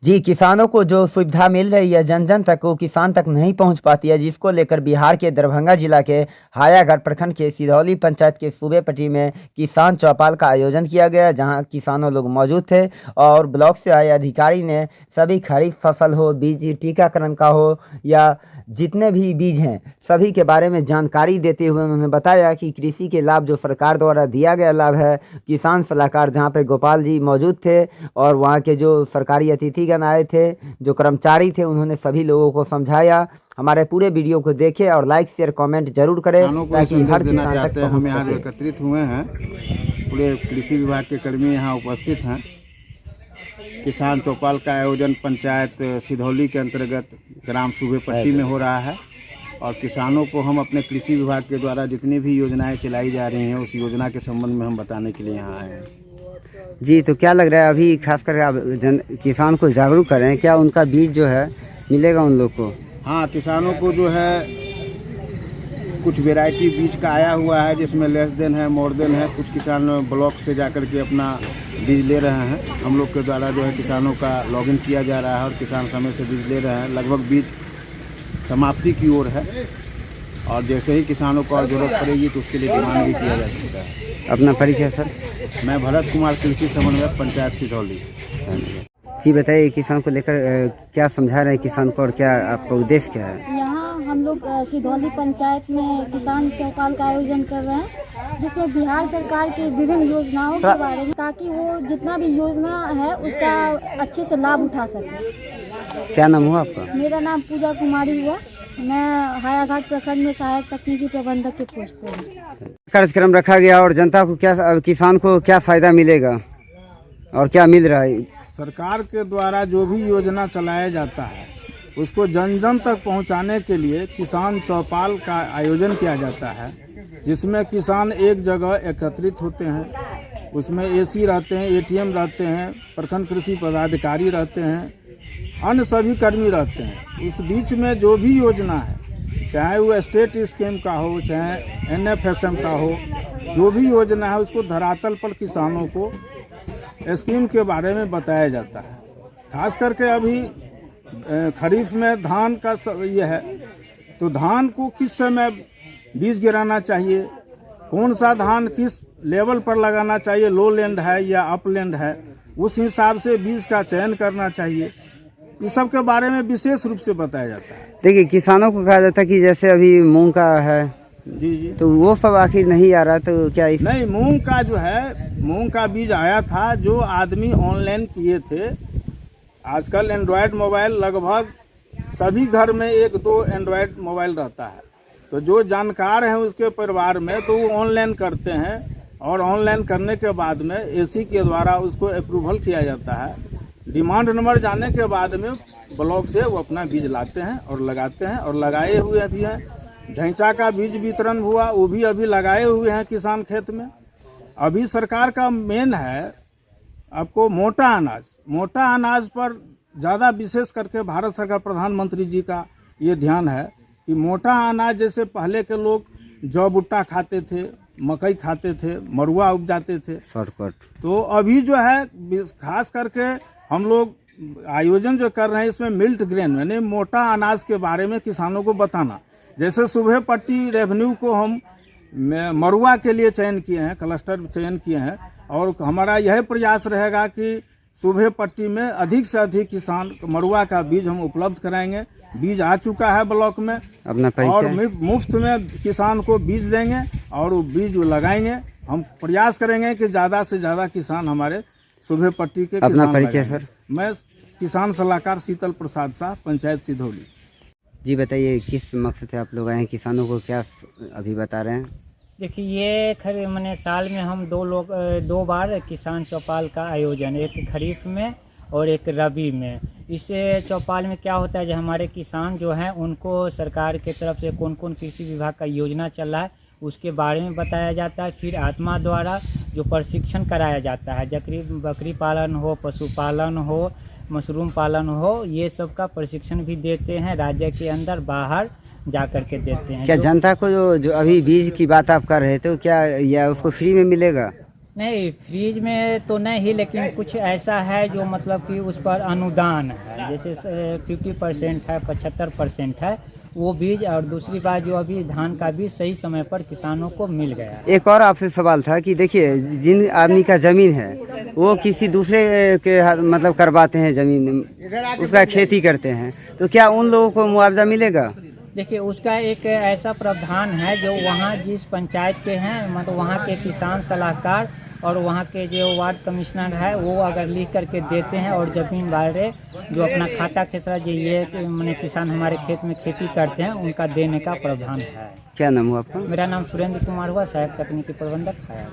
जी, किसानों को जो सुविधा मिल रही है जन जन तक वो किसान तक नहीं पहुंच पाती है, जिसको लेकर बिहार के दरभंगा जिला के हायाघाट प्रखंड के सिधौली पंचायत के सूबेपट्टी में किसान चौपाल का आयोजन किया गया, जहां किसानों लोग मौजूद थे और ब्लॉक से आए अधिकारी ने सभी खरीफ फसल हो, बीज टीकाकरण का हो या जितने भी बीज हैं सभी के बारे में जानकारी देते हुए उन्होंने बताया कि कृषि के लाभ जो सरकार द्वारा दिया गया लाभ है। किसान सलाहकार जहां पर गोपाल जी मौजूद थे और वहां के जो सरकारी अतिथिगण आए थे, जो कर्मचारी थे, उन्होंने सभी लोगों को समझाया। हमारे पूरे वीडियो को देखें और लाइक शेयर कमेंट जरूर करें ताकि हर देना चाहते हैं। हम यहाँ एकत्रित हुए हैं, पूरे कृषि विभाग के कर्मी यहाँ उपस्थित हैं। किसान चौपाल का आयोजन पंचायत सिधौली के अंतर्गत ग्राम सूबेपट्टी में हो रहा है और किसानों को हम अपने कृषि विभाग के द्वारा जितनी भी योजनाएं चलाई जा रही हैं उस योजना के संबंध में हम बताने के लिए यहाँ आए हैं। जी, तो क्या लग रहा है अभी खासकर आप किसान को जागरूक कर रहे हैं, क्या उनका बीज जो है मिलेगा उन लोग को? हाँ, किसानों को जो है कुछ वैरायटी बीज का आया हुआ है जिसमें लेस देन है, मोर देन है। कुछ किसान ब्लॉक से जाकर के अपना बीज ले रहे हैं। हम लोग के द्वारा जो है किसानों का लॉगिन किया जा रहा है और किसान समय से बीज ले रहे हैं। लगभग बीज समाप्ति की ओर है और जैसे ही किसानों को और जरूरत पड़ेगी तो उसके लिए डिमांड भी किया जा सकता है। अपना परिचय सर? मैं भरत कुमार, कृषि समन्वयक, पंचायत सिधौली। जी बताइए, किसान को लेकर क्या समझा रहे हैं किसान को और क्या आपका उद्देश्य क्या है? यहाँ हम लोग सिधौली पंचायत में किसान चौपाल का आयोजन कर रहे हैं, जिसमें बिहार सरकार की विभिन्न योजनाओं के बारे में, ताकि वो जितना भी योजना है उसका अच्छे से लाभ उठा सके। क्या नाम हुआ आपका? मेरा नाम पूजा कुमारी हुआ। मैं हायाघाट प्रखंड में सहायक तकनीकी प्रबंधक के पोस्ट पर हूँ। कार्यक्रम रखा गया और जनता को क्या, किसान को क्या फायदा मिलेगा और क्या मिल रहा है? सरकार के द्वारा जो भी योजना चलाया जाता है उसको जन जन तक पहुंचाने के लिए किसान चौपाल का आयोजन किया जाता है, जिसमें किसान एक जगह एकत्रित होते हैं। उसमें एसी रहते हैं, एटीएम रहते हैं, प्रखंड कृषि पदाधिकारी रहते हैं, अन्य सभी कर्मी रहते हैं। उस बीच में जो भी योजना है, चाहे वो स्टेट स्कीम का हो, चाहे NFSM का हो, जो भी योजना है उसको धरातल पर किसानों को स्कीम के बारे में बताया जाता है। खास करके अभी खरीफ में धान का ये है, तो धान को किस समय बीज गिराना चाहिए, कौन सा धान किस लेवल पर लगाना चाहिए, लो लैंड है या अपलैंड है, उस हिसाब से बीज का चयन करना चाहिए। इस सब के बारे में विशेष रूप से बताया जाता है। देखिए, किसानों को कहा जाता है कि जैसे अभी मूंग का है, जी, तो वो सब आखिर नहीं आ रहा, तो क्या नहीं, मूंग का जो है, मूंग का बीज आया था जो आदमी ऑनलाइन किए थे। आजकल एंड्रॉयड मोबाइल लगभग सभी घर में 1-2 एंड्रॉयड मोबाइल रहता है, तो जो जानकार हैं उसके परिवार में तो वो ऑनलाइन करते हैं और ऑनलाइन करने के बाद में एसी के द्वारा उसको अप्रूवल किया जाता है। डिमांड नंबर जाने के बाद में ब्लॉक से वो अपना बीज लाते हैं और लगाते हैं और लगाए हुए भी हैं। ढैंचा का बीज वितरण हुआ, वो भी अभी लगाए हुए हैं किसान खेत में। अभी सरकार का मेन है आपको मोटा अनाज पर ज़्यादा विशेष करके भारत सरकार प्रधानमंत्री जी का ये ध्यान है कि मोटा अनाज, जैसे पहले के लोग जौ भुट्टा खाते थे, मकई खाते थे, मरुआ उपजाते थे शॉर्टकट, तो अभी जो है खास करके हम लोग आयोजन जो कर रहे हैं इसमें मिल्ट ग्रेन यानी मोटा अनाज के बारे में किसानों को बताना। जैसे सूबेपट्टी रेवेन्यू को हम मरुआ के लिए चयन किए हैं, क्लस्टर चयन किए हैं और हमारा यह प्रयास रहेगा कि सूबेपट्टी में अधिक से अधिक किसान मरुआ का बीज हम उपलब्ध कराएंगे। बीज आ चुका है ब्लॉक में अपना और मुफ्त में किसान को बीज देंगे और वो बीज लगाएंगे। हम प्रयास करेंगे कि ज़्यादा से ज़्यादा किसान हमारे सूबेपट्टी के अपना परिचय सर? मैं किसान सलाहकार शीतल प्रसाद शाह, पंचायत सिधौली। जी बताइए, किस मकसद से आप लोग आए हैं, किसानों को क्या अभी बता रहे हैं? देखिए, ये मैंने साल में हम 2 बार किसान चौपाल का आयोजन, एक खरीफ में और एक रबी में। इस चौपाल में क्या होता है, जो हमारे किसान जो हैं उनको सरकार के तरफ से कौन कौन कृषि विभाग का योजना चल रहा है उसके बारे में बताया जाता है। फिर आत्मा द्वारा जो प्रशिक्षण कराया जाता है, बकरी पालन हो, पशुपालन हो, मशरूम पालन हो, ये सब का प्रशिक्षण भी देते हैं। राज्य के अंदर बाहर जा कर के देते हैं। क्या जनता को जो अभी बीज की बात आप कर रहे थे, तो क्या या उसको फ्री में मिलेगा? नहीं, फ्रीज में तो नहीं, लेकिन कुछ ऐसा है जो मतलब कि उस पर अनुदान है, जैसे 50% है, 75% है वो बीज। और दूसरी बात जो अभी धान का बीज सही समय पर किसानों को मिल गया। एक और आपसे सवाल था कि देखिए, जिन आदमी का ज़मीन है वो किसी दूसरे के मतलब करवाते हैं ज़मीन, उसका खेती करते हैं, तो क्या उन लोगों को मुआवजा मिलेगा? देखिए, उसका एक ऐसा प्रावधान है जो वहाँ जिस पंचायत के हैं, मतलब वहाँ के किसान सलाहकार और वहाँ के जो वार्ड कमिश्नर है वो अगर लिख करके देते हैं और ज़मीन वाले जो अपना खाता खेसरा जो ये मैंने किसान हमारे खेत में खेती करते हैं उनका देने का प्रावधान है। क्या नाम हुआ आपका? मेरा नाम सुरेंद्र कुमार हुआ, सहायक तकनीकी प्रबंधक है।